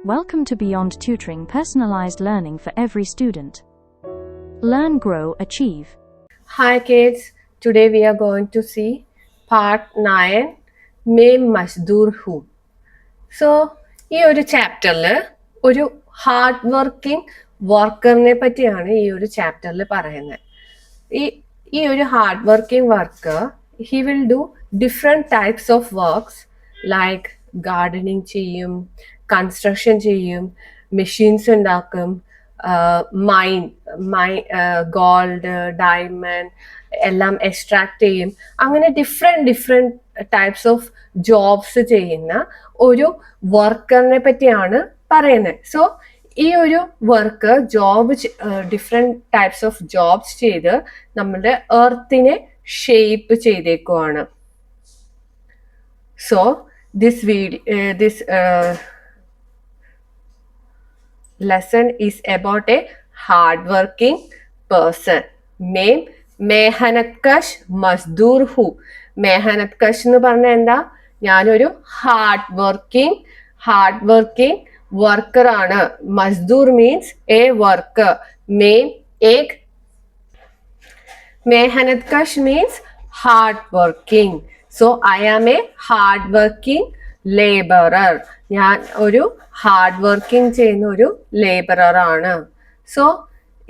Welcome to Beyond Tutoring, personalized learning for every student. Learn, grow, achieve. Hi kids, today we are going to see part 9, Main Mazdoor Who. So, ഈ ഒരു ചാപ്റ്ററിൽ ഒരു hard working വർക്കറിനെ പറ്റിയാണ് ഈ ഒരു ചാപ്റ്ററിൽ പറയുന്നത്. ഈ ഒരു hard working worker he will do different types of works like gardening ചെയ്യും, കൺസ്ട്രക്ഷൻ ചെയ്യും, മെഷീൻസ് ഉണ്ടാക്കും, ഗോൾഡ്, ഡയമണ്ട് എല്ലാം എക്സ്ട്രാക്ട് ചെയ്യും. അങ്ങനെ ഡിഫറെൻറ്റ് ടൈപ്സ് ഓഫ് ജോബ്സ് ചെയ്യുന്ന ഒരു വർക്കറിനെ പറ്റിയാണ് പറയുന്നത്. സോ ഈ ഒരു work different types of jobs ചെയ്ത് നമ്മുടെ എർത്തിനെ ഷേപ്പ് ചെയ്തേക്കുവാണ്. So this lesson is about a hardworking person. മെഹനത്കഷ് മസ്ദൂർ ഹു. മെഹനത്കഷ് എന്ന് പറഞ്ഞാൽ എന്താ? ഞാനൊരു ഹാർഡ് വർക്കിംഗ് വർക്കർ ആണ്. മസ്ദൂർ മീൻസ് എ വർക്കർ. മെഹനത്കഷ് means hard working. So I am a hard working labourer. ഞാൻ ഒരു ഹാർഡ് വർക്കിംഗ് ചെയ്യുന്ന ഒരു ലേബറർ ആണ്. So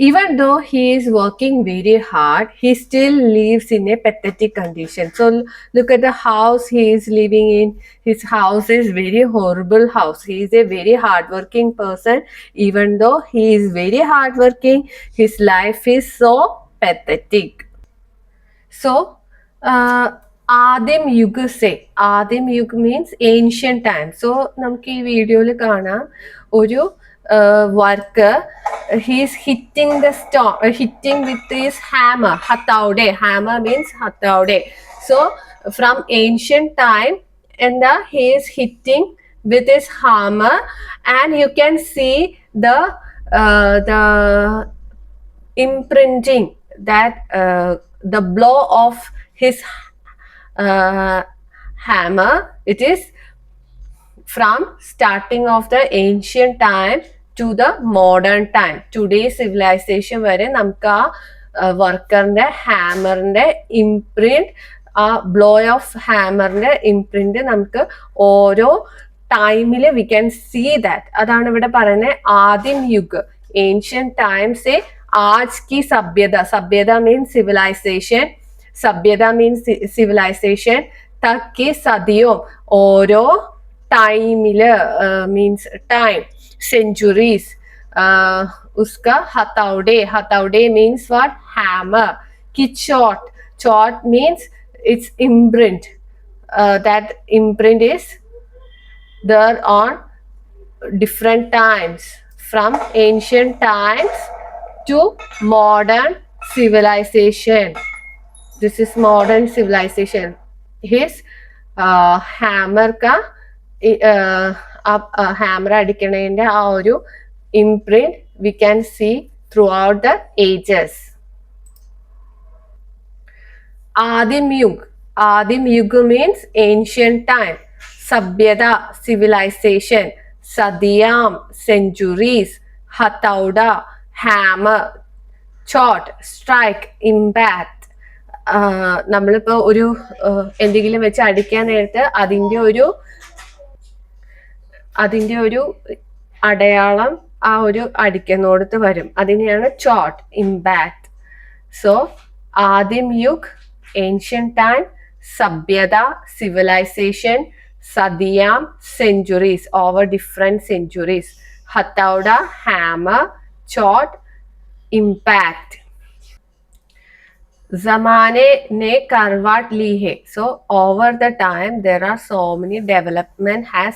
even though he is working very hard, he still lives in a pathetic condition. So look at the house he is living in. His house is very horrible house. He is a very hardworking person. Even though he is very hardworking, his life is so pathetic. So ആദിം യുഗ് ആദിം യുഗ് means ancient time. So നമുക്ക് ഈ വീഡിയോയിൽ കാണാം ഒരു worker. He is hitting with his hammer. Hammer means hataude. So from ancient time, and he is hitting with his hammer, and you can see the imprinting, that the blow of his hammer. It is from starting of the ancient time to the modern time. Today civilization വരെ നമുക്ക് ആ വർക്കറിന്റെ ഹാമറിന്റെ imprint, ആ blow of ഹാമറിന്റെ imprint നമുക്ക് ഓരോ ടൈമില് V can see that. അതാണ് ഇവിടെ പറയുന്നത് ആദിം യുഗ്. ഏൻഷ്യൻ ടൈംസ് ആജ് കി സഭ്യത മീൻസ് സിവിലൈസേഷൻ. തക് കി സദിയോ, ഓരോ ടൈമില് means time. centuries. Uska hataude means what? Hammer. Ki chot means its imprint. That imprint is there on different times, from ancient times to modern civilization. This is modern civilization. His hammer ka hammer അടിക്കണതിന്റെ ആ ഒരു imprint we can see through out the ages. ആദിം യുഗ് means ancient time. സഭ്യത civilisation. സദിയാം centuries. ഹത്തൗഡ hammer. ചോട്ട് strike impact. നമ്മളിപ്പോ ഒരു എന്തെങ്കിലും വെച്ച് അടിക്കാൻ നേരത്ത് അതിന്റെ ഒരു അടയാളം ആ ഒരു അടിക്കുന്നോടത്ത് വരും. അതിനെയാണ് ചോട്ട്, ഇമ്പാക്ട്. സോ ആദിം യുഗ് ഏൻഷ്യൻ ടൈം, സഭ്യത സിവിലൈസേഷൻ, സദിയാം സെഞ്ചുറീസ് ഓവർ ഡിഫറെന്റ് സെഞ്ചുറീസ്, ഹത്തൗഡ ഹാമർ, ചോട്ട് impact. Zamane ne karwat li hai. So over the time there are so many development has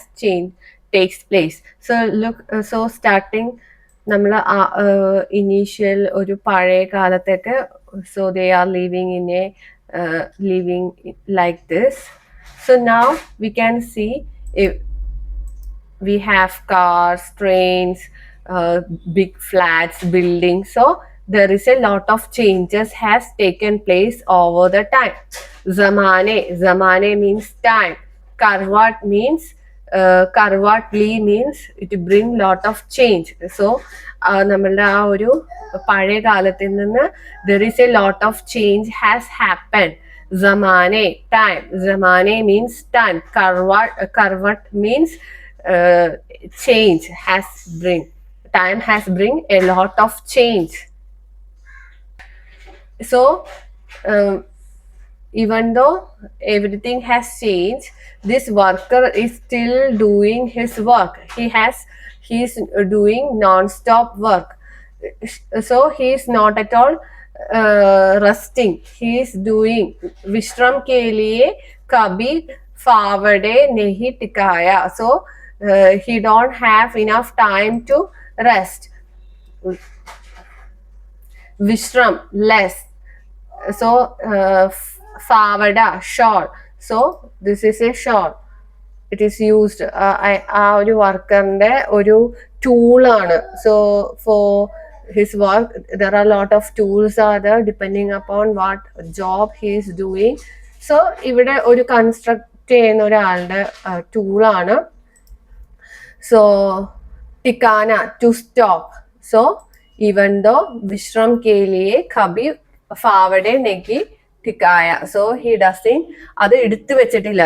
takes place. So look, so starting നമ്മൾ initial ഒരു പഴയ കാലത്തൊക്കെ, so they are living like this. So now we can see if we have cars, trains, big flats, buildings. So there is a lot of changes has taken place over the time. Zamane means time. Karwat means കർവാട്ട്ലി means it bring lot of change. So നമ്മളുടെ ആ ഒരു പഴയ കാലത്തിൽ നിന്ന് there is a lot of change has happen. Zamane, time. Zamane means time. Karvat means change has bring. Time has bring a lot of change. So even though everything has changed, this worker is still doing his work. He is doing non-stop work. So he is not at all resting. He is doing. विश्राम के लिए कभी फावड़े नहीं टिकाया. So he don't have enough time to rest. Vishram, less. So favada, shawl. So this is a shawl. It is used. ആ ഒരു വർക്കറിന്റെ ഒരു ടൂളാണ്. So for his work there are a lot of tools are there depending upon what job he is doing. So ഇവിടെ ഒരു construct ചെയ്യുന്ന ഒരാളുടെ ടൂളാണ്. സോ ടിക്കാന, to stop. So even though വിശ്രം കെ ലിയെ കബി ഫാവഡെ നെഗി ടിക്കായ. സോ ഹി ഡസിൻ, അത് എടുത്തു വെച്ചിട്ടില്ല.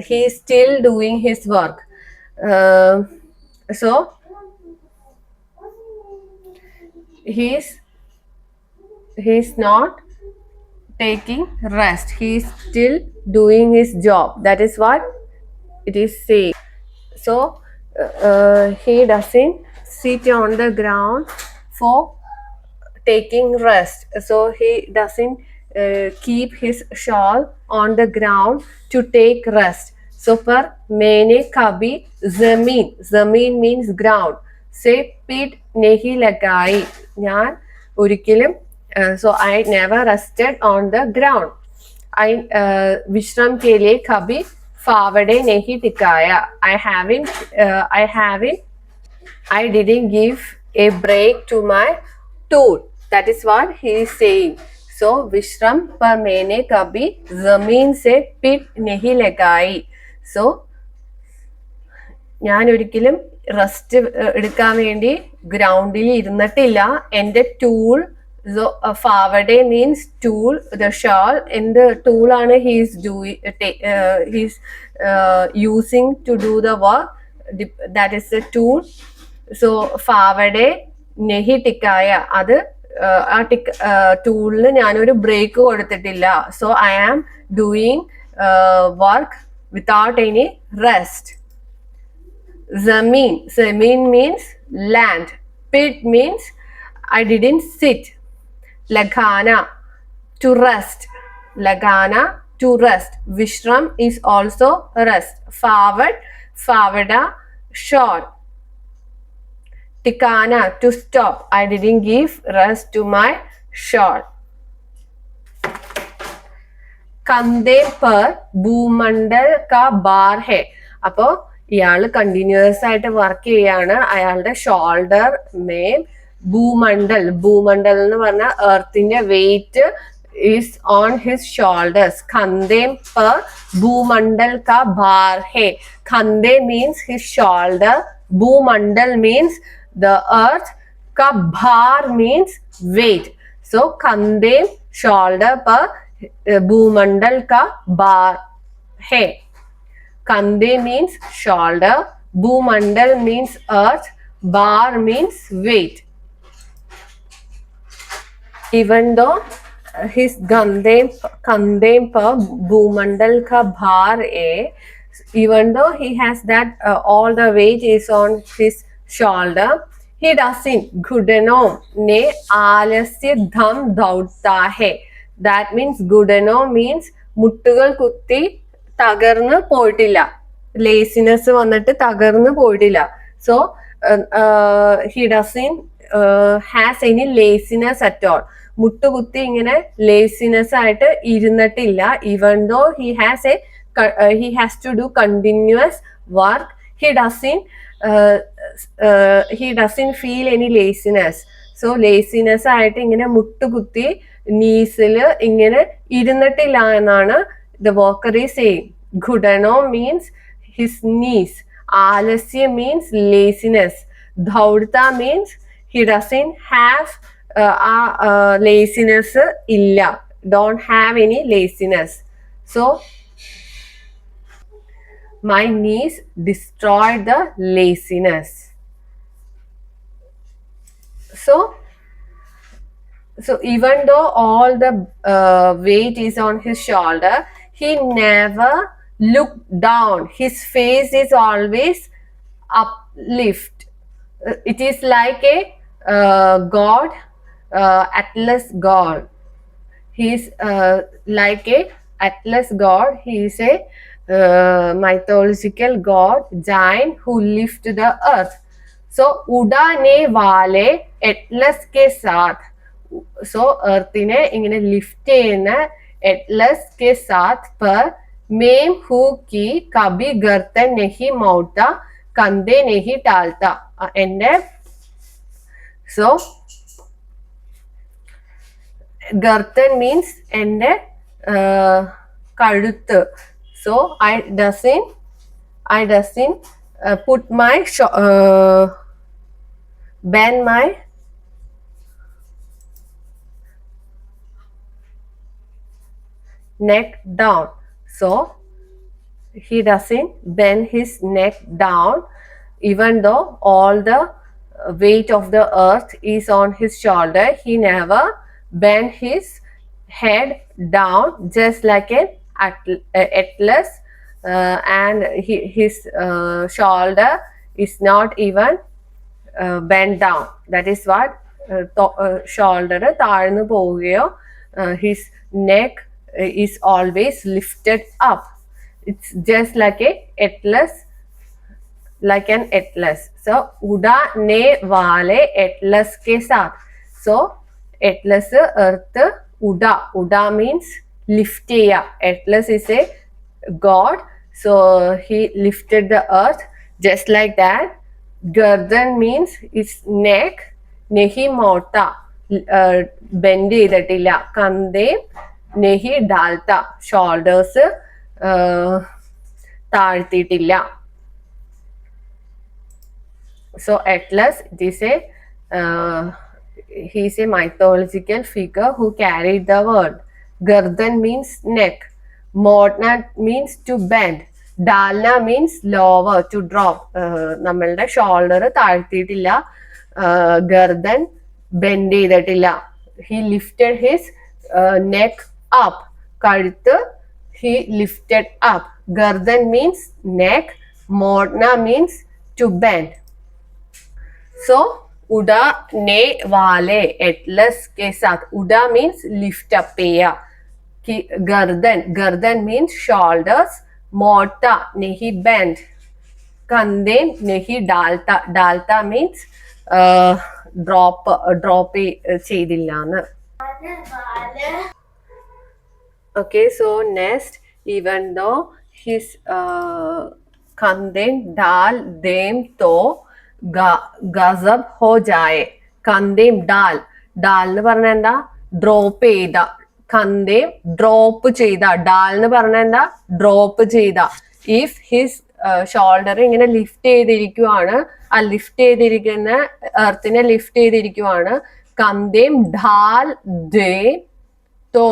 He still doing his work. So he's not taking rest. He's still doing his job. That is what it is saying. So he doesn't sit on the ground for taking rest. So he doesn't keep his shawl on the ground to take rest. So पर मैंने कभी जमीन means ground से पीठ नहीं लगाई. ഞാൻ ഒരിക്കലും so I never rested on the ground. I विश्राम के लिए कभी फावड़े नहीं टिकाया. I didn't give a break to my tool. That is what he is saying. So विश्राम पर मैंने कभी जमीन से पीठ नहीं लगाई. So ഞാൻ ഒരിക്കലും റെസ്റ്റ് എടുക്കാൻ വേണ്ടി ഗ്രൗണ്ടിൽ ഇരുന്നിട്ടില്ല. എൻ്റെ ടൂൾ, ഫാവഡെ മീൻസ് ടൂൾ, ദ ഷാൾ, എന്ത് ടൂളാണ് he's using to do the work, that is a tool. So ഫാവഡെ നെഹി ടിക്കായ, അത് ആ ടൂളിന് ഞാനൊരു ബ്രേക്ക് കൊടുത്തിട്ടില്ല. So I am doing work without any rest. Zameen means land. Pit means I didn't sit. Lagana, to rest. Lagana, to rest. Vishram is also rest. Favada, short. Tikana, to stop. I didn't give rest to my shawl. कंधे पर भूमंडल का भार है. അപ്പോ ഇയാള് continuous ആയിട്ട് work ചെയ്യാണ്. അയാളുടെ ഷോൾഡർ മേൽ ഭൂമണ്ഡൽ എന്ന് പറഞ്ഞ എർത്തിന്റെ weight is on his shoulders. കന്ധേ पर भूमंडल का भार है. कंधे means his shoulder. भूमंडल means the earth. का भार means weight. So कंधे shoulder पर भूमंडल का भार है. Kande means shoulder, Bhumandal means earth, bar means weight. Even though his kande par Bhumandal ka bhar hai, even though he has that all the weight is on his shoulder, he doesn't. Gudano ne alasya dham daudta hai. That means Gudano means മുട്ടുകൾ കുത്തി തകർന്ന് പോയിട്ടില്ല, laziness വന്നിട്ട് തകർന്ന് പോയിട്ടില്ല. So he doesn't has any laziness at all. മുട്ടുകുത്തി ഇങ്ങനെ laziness ആയിട്ട് ഇരുന്നിട്ടില്ല. Even though he has to do continuous work, he doesn't feel any laziness. So laziness ആയിട്ട് ഇങ്ങനെ മുട്ടുകുത്തി നീസില് ഇങ്ങനെ ഇരുന്നിട്ടില്ല എന്നാണ് the worker is saying. Ghudano means his knees. Alasya means laziness. Dhaudta means he doesn't have laziness illa. Don't have any laziness. So my niece destroyed the laziness. So even though all the weight is on his shoulder, he never looked down. His face is always uplift. It is like a god, Atlas god. He is like a Atlas god. He is a mythological god, giant who lived the earth. So udane wale Atlas ke saath. So earthine ingane lift ചെയ്യുന്ന Atlas के साथ पर ma'am who की कभी गर्दन नहीं मौटा कंधे नहीं डालता. എന്റെ so गर्दन means എന്റെ കഴുത്ത്. So I doesn't put my bend my neck down. So he doesn't bend his neck down, even though all the weight of the earth is on his shoulder. He never bend his head down, just like an Atlas, and his shoulder is not even bent down. That is what shoulder താഴ്ന്നു പോവുകയോ his neck is always lifted up. It's just like a Atlas, like an Atlas. So udane wale Atlas ke saath. So Atlas earth uda means lift cheya. Atlas is a god, so he lifted the earth just like that. Gardan means its neck, nehi mota bend ചെയ്തിട്ടില്ല. കന്ധേ നെഹി ഡാൽത്ത shoulders താഴ്ത്തിയിട്ടില്ല. So Atlas, it is he is a mythological figure who carried the word. Gardan means neck. Morna means to bend. Dalna means lower, to drop. നമ്മളുടെ shoulder താഴ്ത്തിയിട്ടില്ല. ഗർദൻ bend ചെയ്തിട്ടില്ല. He lifted his neck up. കഴുത്ത് he lifted up. Gardan means neck. Morna means to bend. So uda ne wale Atlas ke saath. Uda means lift up cheya. Gardan means shoulders. Mota nehi bend. Kandhe nehi dalta means drop ചെയ്തില്ലാന്ന്. Okay, so next, even though his kandhe dal dem to ഗസബ് ഹോ ജായെ. കന്തേം ഡാൽ എന്ന് പറഞ്ഞ എന്താ? Drop ചെയ്ത. കന്തേം drop ചെയ്ത. ഡാൽ എന്ന് പറഞ്ഞ എന്താ? Drop ചെയ്ത. ഇഫ് ഹിസ് ഷോൾഡർ ഇങ്ങനെ ലിഫ്റ്റ് ചെയ്തിരിക്കുവാണ്, ആ ലിഫ്റ്റ് ചെയ്തിരിക്കുന്ന എർത്തിനെ ലിഫ്റ്റ് ചെയ്തിരിക്കുവാണ്. കന്തേം ഢാൽ ദേ തോ.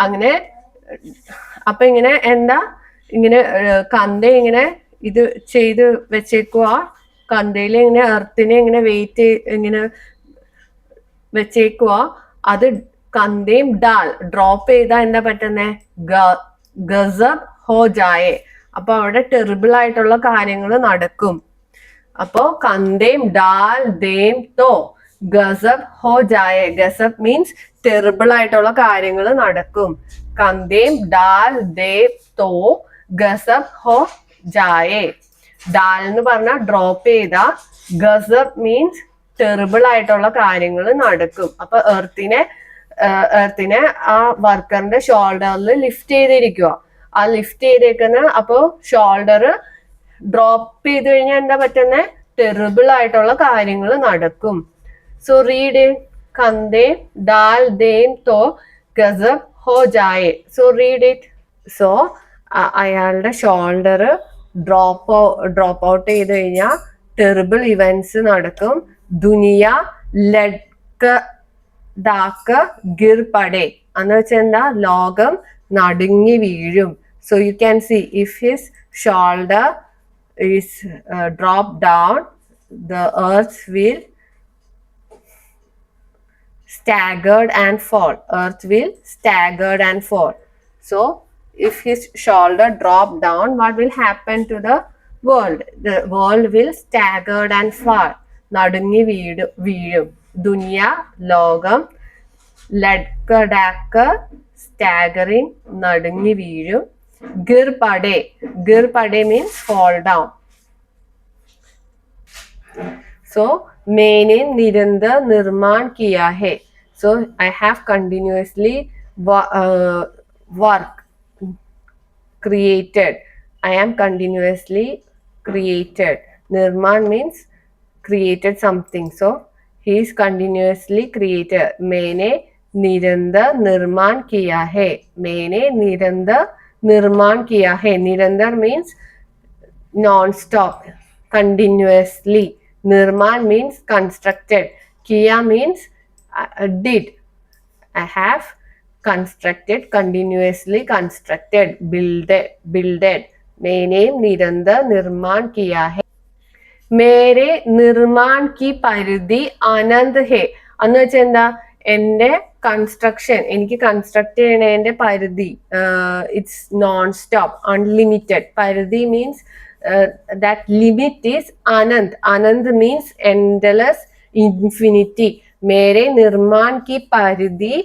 അങ്ങനെ അപ്പൊ ഇങ്ങനെ എന്താ? ഇങ്ങനെ കന്തേ ഇങ്ങനെ ഇത് ചെയ്ത് വെച്ചേക്കുക. കന്തയിൽ ഇങ്ങനെ എർത്തിനെ ഇങ്ങനെ വെയിറ്റ് ഇങ്ങനെ വെച്ചേക്കുക. അത് കന്തേം ഡാൽ ഡ്രോപ്പ് ചെയ്താൽ എന്താ പറ്റുന്നേ? ഗസബ് ഹോ ജായെ. അപ്പൊ അവിടെ ടെറിബിൾ ആയിട്ടുള്ള കാര്യങ്ങൾ നടക്കും. അപ്പോ കന്തേം ഡാൽ ദേം തോ ഗസബ് ഹോ ജായെ. ഗസബ് മീൻസ് ടെറിബിൾ ആയിട്ടുള്ള കാര്യങ്ങൾ നടക്കും. കന്തേം ഡാൽ ദേം തോ ഗസബ് ഹോ ജായെ. ഡാൽ എന്ന് പറഞ്ഞാൽ ഡ്രോപ്പ് ചെയ്ത. ഗസബ് മീൻസ് ടെറിബിൾ ആയിട്ടുള്ള കാര്യങ്ങൾ നടക്കും. അപ്പൊ എർത്തിനെ ആ വർക്കറിന്റെ ഷോൾഡറിൽ ലിഫ്റ്റ് ചെയ്തിരിക്കുക. ആ ലിഫ്റ്റ് ചെയ്തേക്കുന്ന അപ്പോ ഷോൾഡർ ഡ്രോപ്പ് ചെയ്ത് കഴിഞ്ഞാൽ എന്താ പറ്റുന്നത്? ടെറിബിൾ ആയിട്ടുള്ള കാര്യങ്ങൾ നടക്കും. സോ റീഡ് കന്തേ ഡാൽ ദേം തോ ഗസബ് ഹോ ജായെ. So read it. സോ അയാളുടെ ഷോൾഡർ ഡ്രോപ്പ് ഔട്ട് ചെയ്ത് കഴിഞ്ഞാൽ ടെറിബിൾ ഇവന്റ്സ് നടക്കും. ദുനിയ ലഡ്ക ഡാക്ക ഗിർ പടേ എന്ന് വെച്ചാൽ എന്താ, ലോകം നടുങ്ങി വീഴും. So you can see if his shoulder is dropped down, the earth will staggered and fall. Earth will staggered and fall. So if his shoulder drop down, what will happen to the world? The world will staggered and fall. നടുങ്ങി വീഴും. ദുനിയ ലോകം, ലഡ്ക staggering നടുങ്ങി വീഴും. Gir pade means fall down. So मैंने निरंतर निर्माण किया है. So I have continuously work created. I am continuously created. Nirman means created something. So he is continuously created. मैंने निरंतर निर्माण किया है. मैंने निरंतर निर्माण किया है. निरंतर means non-stop, continuously. Nirman means constructed. Kiya means did. I have constructed, continuously constructed, builded. मैंने निरंतर निर्माण किया है. मेरे निर्माण की परिधि आनंद है എന്ന് വെച്ചാൽ എന്താ, എൻ്റെ കൺസ്ട്രക്ഷൻ, എനിക്ക് കൺസ്ട്രക്ട് ചെയ്യണതിന്റെ പരിധി ഇറ്റ്സ് നോൺ സ്റ്റോപ്പ്, അൺലിമിറ്റഡ്. പരിധി means that limit is anand. Anand means endless, infinity. मेरे निर्माण की परिधि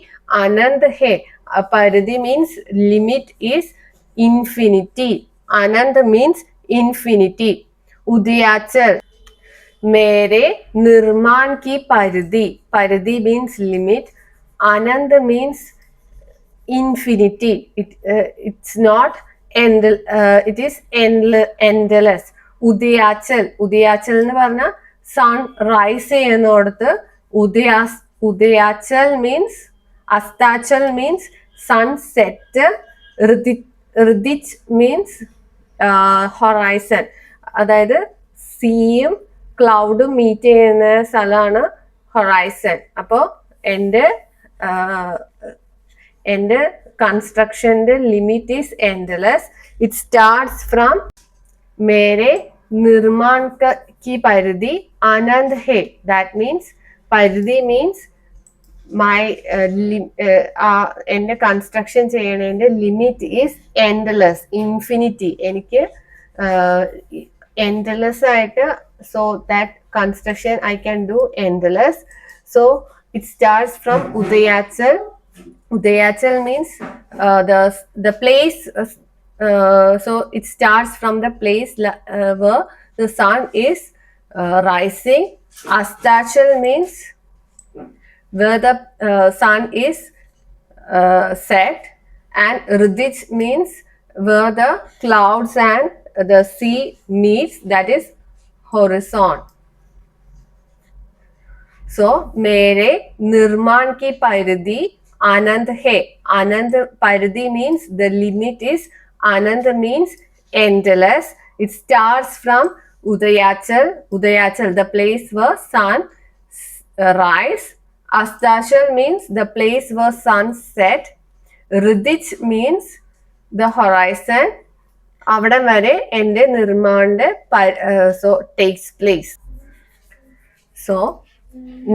आनंद है. परिधि means limit is infinity. Anand means infinity. उदयाचल, मेरे निर्माण की परिधि, परिधि means limit. Anand means infinity. It's not it is endless. ഉദയാച്ചൽ, ഉദയാച്ചൽ എന്ന് പറഞ്ഞാൽ സൺ റൈസ് ചെയ്യുന്നിടത്ത് ഉദയാച്ചൽ മീൻസ്, അസ്താച്ചൽ മീൻസ് സൺസെറ്റ്, ഋതിച്ച് മീൻസ് ഹൊറൈസൺ. അതായത് സീയും ക്ലൗഡും മീറ്റ് ചെയ്യുന്ന സ്ഥലമാണ് ഹൊറൈസൺ. അപ്പോൾ എൻ്റെ കൺസ്ട്രക്ഷൻ്റെ limit is endless. It starts from मेरे निर्माण की परिधि आनंद है. That means പരിധി മീൻസ് മൈ എൻ്റെ കൺസ്ട്രക്ഷൻ ചെയ്യണതിൻ്റെ ലിമിറ്റ് ഈസ് എൻഡ്ലെസ്, ഇൻഫിനിറ്റി. എനിക്ക് എൻഡ്ലെസ് ആയിട്ട്, so that construction I can do endless. So it starts from ഉദയാച്ചൽ. Udayachal means the place. So it starts from the place where the sun is rising. Astachal means where the sun is set, and Ridich means where the clouds and the sea meets, that is horizon. So मेरे निर्माण की परिधि आनंद है. आनंद परिधि means the limit is, Anand means endless. It starts from Udayachal. Udayachal, the place where sun rise. Astachal means the place where sun set. Ridich means the horizon. അവിടം വരെ എൻ്റെ നിർമ്മാണ takes place. So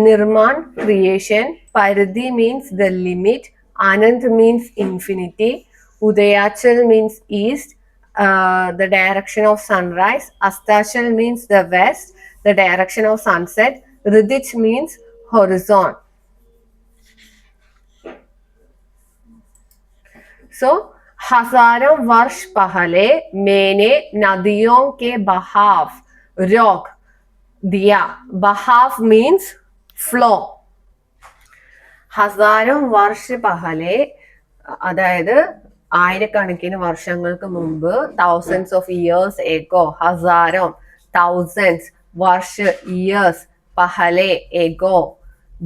Nirman, creation. Paridhi means the limit. Anand means infinity. Udayachal means east, the direction of sunrise. Astachal means the west, the direction of sunset. Ridich means horizon. So हजारों वर्ष पहले मैंने नदियों के बहाव रोक दिया. बहाव means flow. ഹസാരം വർഷ പഹലെ, അതായത് ആയിരക്കണക്കിന് വർഷങ്ങൾക്ക് മുമ്പ്, thousands of years ago. ഹസാരം, thousands, Varsha years, പഹലെ ago,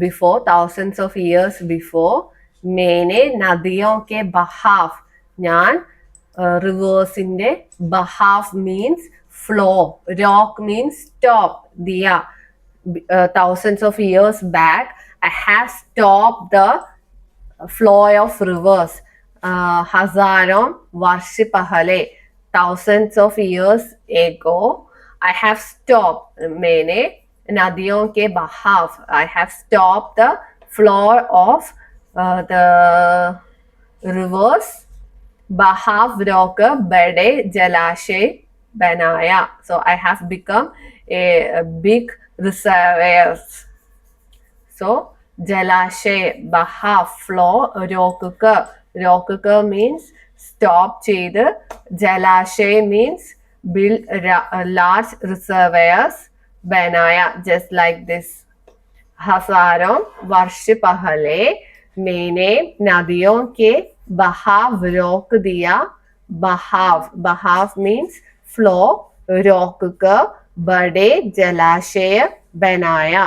before, thousands of years before. मैंने नदियों के बहाव, ഞാൻ റിവേഴ്സിന്റെ ബഹാഫ് means flow, rock means stop. Diya, thousands of years back, I have stopped the flow of rivers. Hazaron varsh pahale, thousands of years ago, I have stopped. मैंने नदियों के बहाव, I have stopped the flow of the rivers. बहाव रोकर बड़े जलाशय बनाया. So I have become a big reservoirs. So ജലാശയ, ബഹാവ്, ഫ്ലോ, रोककर means stop ചെയ്ത്, ജലാശയ means build large reservoirs, बनाया just like this. हजारों वर्ष पहले मैंने नदियों के बहाव रोक दिया. बहाव means flow, रोक कर बड़े जलाशय बनाया.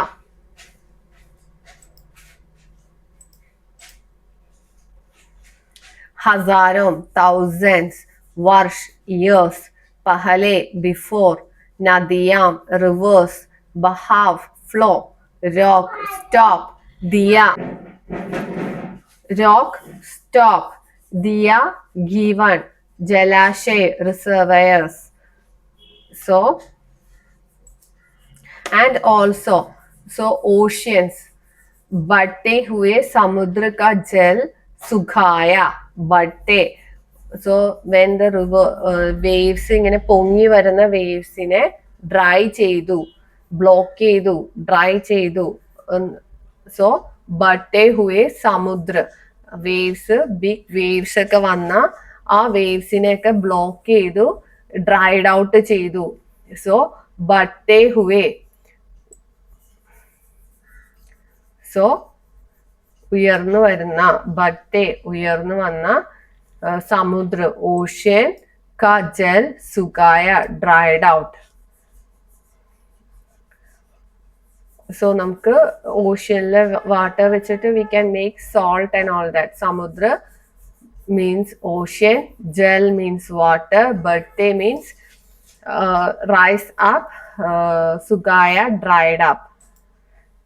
हजारों thousands, वर्ष years, पहले before, नदियाँ rivers, बहाव flow, रोक stop, दिया rock stop, दिया given, जलाशय reservoirs. So and also, so oceans, बढ़ते हुए समुद्र का जल सुखाया. बढ़ते, so when the river waves ഇങ്ങനെ പൊങ്ങി വരുന്ന വേവ്സിനെ ഡ്രൈ ചെയ്തു, ബ്ലോക്ക് ചെയ്തു, ഡ്രൈ ചെയ്തു. സോ बढ़ते हुए സമുദ്ര, വേവ്സ്, ബിഗ് വേവ്സ് ഒക്കെ വന്ന ആ വേവ്സിനെയൊക്കെ ബ്ലോക്ക് ചെയ്തു, ഡ്രൈഡ് ഔട്ട് ചെയ്തു. സോ बढ़ते हुए, സോ ഉയർന്നു വരുന്ന, बढ़ते ഉയർന്നു വന്ന, സമുദ്ര ഓഷ്യൻ, का जल सुखाया dried out. സോ നമുക്ക് ഓഷ്യനിലെ വാട്ടർ വെച്ചിട്ട് we can make salt and all that. സമുദ്ര means ocean, jal means water, बढ़ते means rise up, sugaya dried up.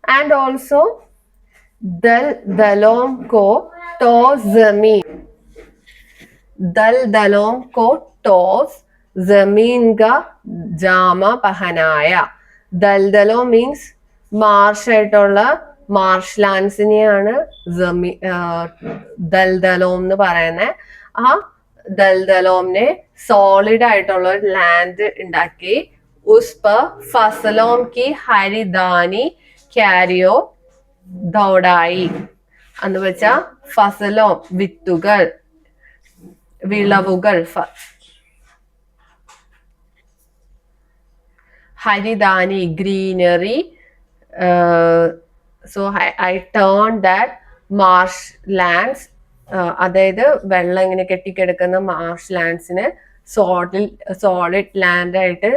And also दलदलों को टॉस जमीन, दलदलों को टॉस जमीन का जामा पहनाया. दलदलो means മാർഷ് ആയിട്ടുള്ള മാർഷ് ലാൻഡ്സിനെയാണ് ദൽദലോം എന്ന് പറയുന്നത്. ആ ദൽദലോമിനെ സോളിഡ് ആയിട്ടുള്ള ഒരു ലാൻഡ് ഉണ്ടാക്കി. ഉസ് पर ഫസലോं की ഹരിദാനി ക്യാരിയോ ദൗഡായി എന്ന് വെച്ചാ ഫസലോ വിത്തുകൾ, വിളവുകൾ. ഹരിദാനി greenery. So I turn that marsh lands, അതായത് വെള്ളം ഇങ്ങനെ കെട്ടിക്കിടക്കുന്ന മാർഷ് ലാൻഡ്സിനെ സോളിഡ് ലാൻഡ് ആയിട്ട്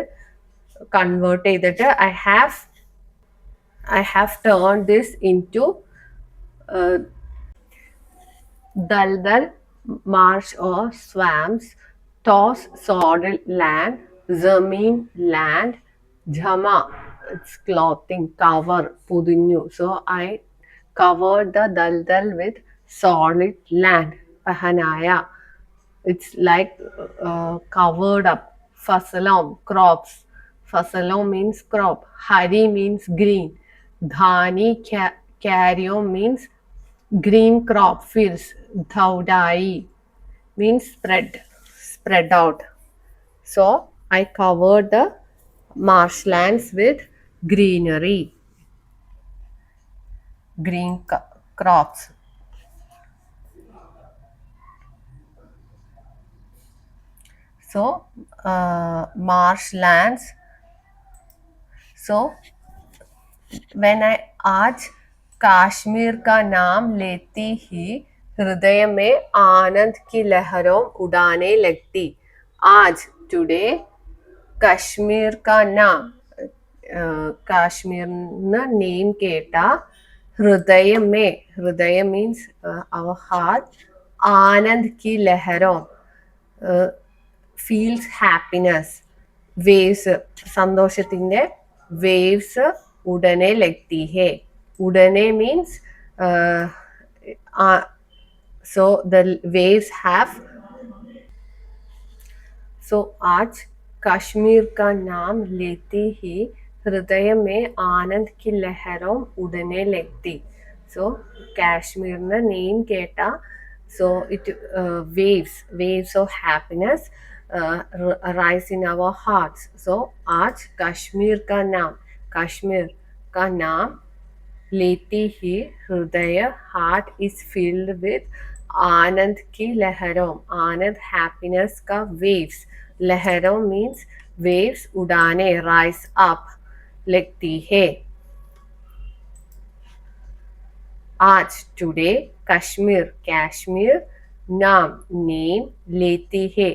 കൺവേർട്ട് ചെയ്തിട്ട് I have turned this into daldal, marsh or swamps. Toss, sodded land. Zameen, land. Jama, it's clothing, cover, pudinyu. So I covered the daldal with solid land. Pahanaya, it's like covered up. Fasalam, crops. Fasalam means crop. Hari means green. Dhani, carrio means green crop fields. Dhaudai means spread out. So I covered the marshlands with greenery, green crops. So marshlands. So when I आज काश्मीर का नाम लेती ही हृदय में आनंद की लहरों उड़ाने लगती. आज टुडे कश्मीर का नाम, काश्मीर नेम केटा, हृदय में, हृदय मीन्स our heart, आनंद की लहरों, feels happiness. waves സന്തോഷത്തിന്റെ waves ഉടനെ लगती है. ഉടനെ means so the waves have. so आज कश्मीर का नाम लेते ही हृदय में आनंद की लहरों उड़ने लगती. so കാശ്മീരിന്റെ നെയിം കേട്ട so it waves of happiness rise in our hearts. so आज कश्मीर का नाम लेते ही हृदय हार्ट इज फिल्ड विद आनंद की लहरों. आनंद हैप्पीनेस का वेव्स. लहरों मीन्स वेव्स उड़ाने राइज अप लगती है. आज टुडे कैश्मीर नाम नेम लेती है.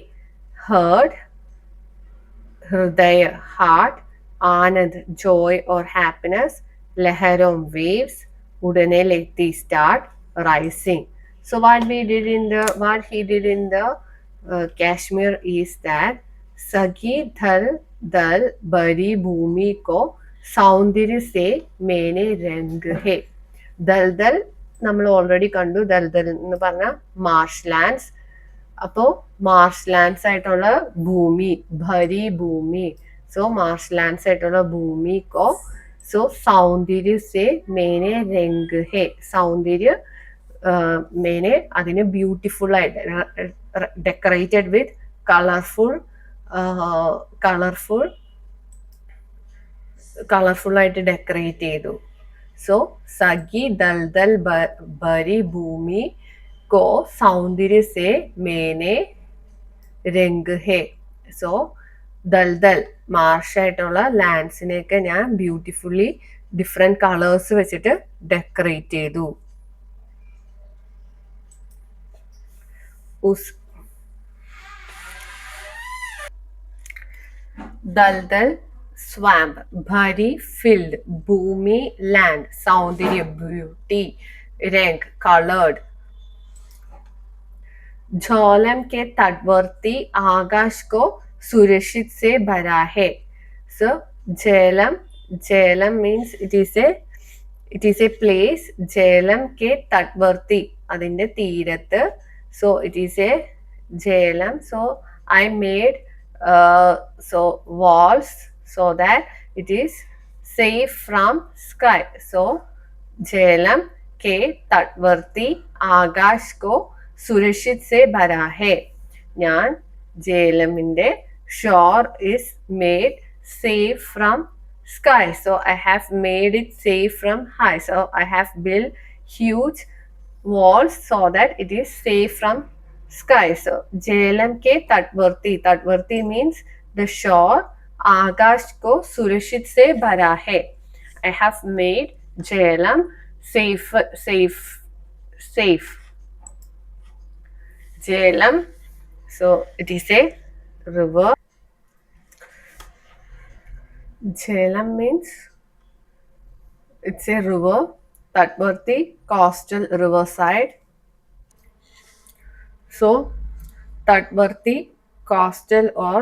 हर्ड हृदय हार्ट. आनंद जॉय और हैप्पीनेस. लहरों waves. उड़ने लगती start rising. so what he did in the Kashmir is that सगी धल दल बड़ी भूमि को സൗന്ദര്യ സേ മേനെ രംഗ് ഹേ. ദൽദൽ നമ്മൾ ഓൾറെഡി കണ്ടു. ദൽദൽ എന്ന് പറഞ്ഞ മാർഷ് ലാൻഡ്സ്. അപ്പോൾ മാർഷ് ലാൻഡ്സ് ആയിട്ടുള്ള ഭൂമി, ഭരി ഭൂമി. സോ മാർഷ് ലാൻഡ്സ് ആയിട്ടുള്ള ഭൂമിക്കോ സോ സൗന്ദര്യ സേ മേനെ രംഗ് ഹേ. സൗന്ദര്യ മേനെ അതിനെ ബ്യൂട്ടിഫുൾ ആയിട്ട് ഡെക്കറേറ്റഡ് വിത്ത് കളർഫുൾ ആയിട്ട് ഡെക്കറേറ്റ് ചെയ്തു. സോ സഗി ദൽദൽ ബരി ഭൂമി കോ സൗന്ദര്യ സേ മേനെ രംഗ് ഹേ. സോ ദൽദൽ മാർഷായിട്ടുള്ള ലാൻഡ്സിനെയൊക്കെ ഞാൻ ബ്യൂട്ടിഫുള്ളി ഡിഫറെന്റ് കളേഴ്സ് വെച്ചിട്ട് ഡെക്കറേറ്റ് ചെയ്തു. ദൽദൽ swamp, bhari filled, bhumi land, सौंदर्य beauty, रंग colored. झोलम के तटवर्ती आकाश को सुरक्षित से भरा है. so Jhelum means it is a place. Jhelum के तटवर्ती അതിന്റെ തീരത്ത്. so it is a Jhelum. so I made so walls so that it is safe from sky. so Jhelum के तटवर्ती आकाश को സുരക്ഷിത് സേ ഭരാ ഹേ. ഞാൻ ജേലമിന്റെ shore is made safe from sky. So I have made it safe from high. So I have build huge walls so that it is safe from sky. so jhelam ke tatvarti means the shore. आकाश को सुरक्षित से भरा है. I have made jhelam safe. Jhelam, so it is a river. Jhelam means it's a river. Tatvarti, coastal riverside. so Tatvarti, coastal or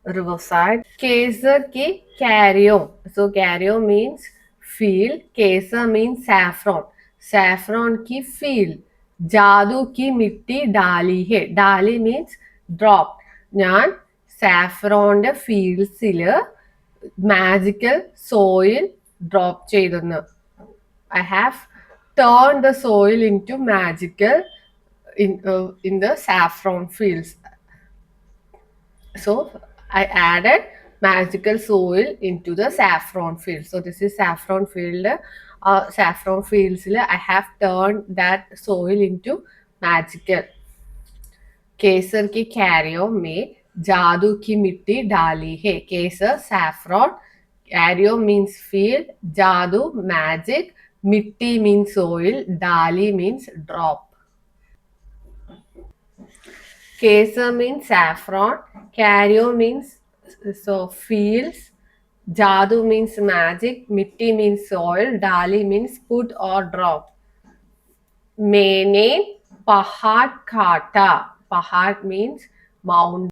riverside. Kesar ki carrion. so carrion means field. Kesar means saffron. Saffron ki field. जादू की मिट्टी डाली है. डाली means drop. ഞാൻ സാഫ്രോണിന്റെ ഫീൽഡ്സില് magical soil drop ചെയ്തെന്ന്. I have turn the soil into magical in the saffron fields. so I added magical soil into the saffron field. so this is saffron field. saffron fields I have turned that soil into magical. केसर की Cairo में जादू की मिट्टी डाली है. केसर saffron, Cairo means field, जादू magic, मिट्टी means soil, डाली means drop. Kesar means saffron, Cairo means so fields, Jadu means magic, mitti means soil, dali means put or drop. Mene pahad kata. Pahad means mount